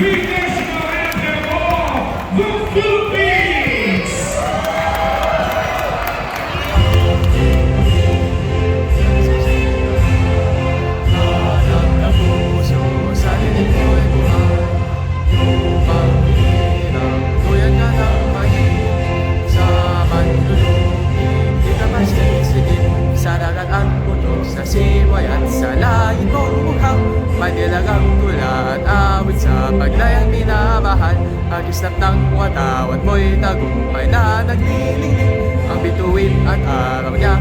national anthem of the Philippines! Hanap ng puso sa dilim ko'y buhay. Upang hirang tuyan ka ng mahirap. Sa manlulungin, di ka masisigit. Sa dagat at puno, sa siway at sa langit mong mukha. Madilagang tula at awit sa paglayang minamahal. Ang islap ng watawat mo'y tagumpay na naglilingling. Ang bituin at araw niya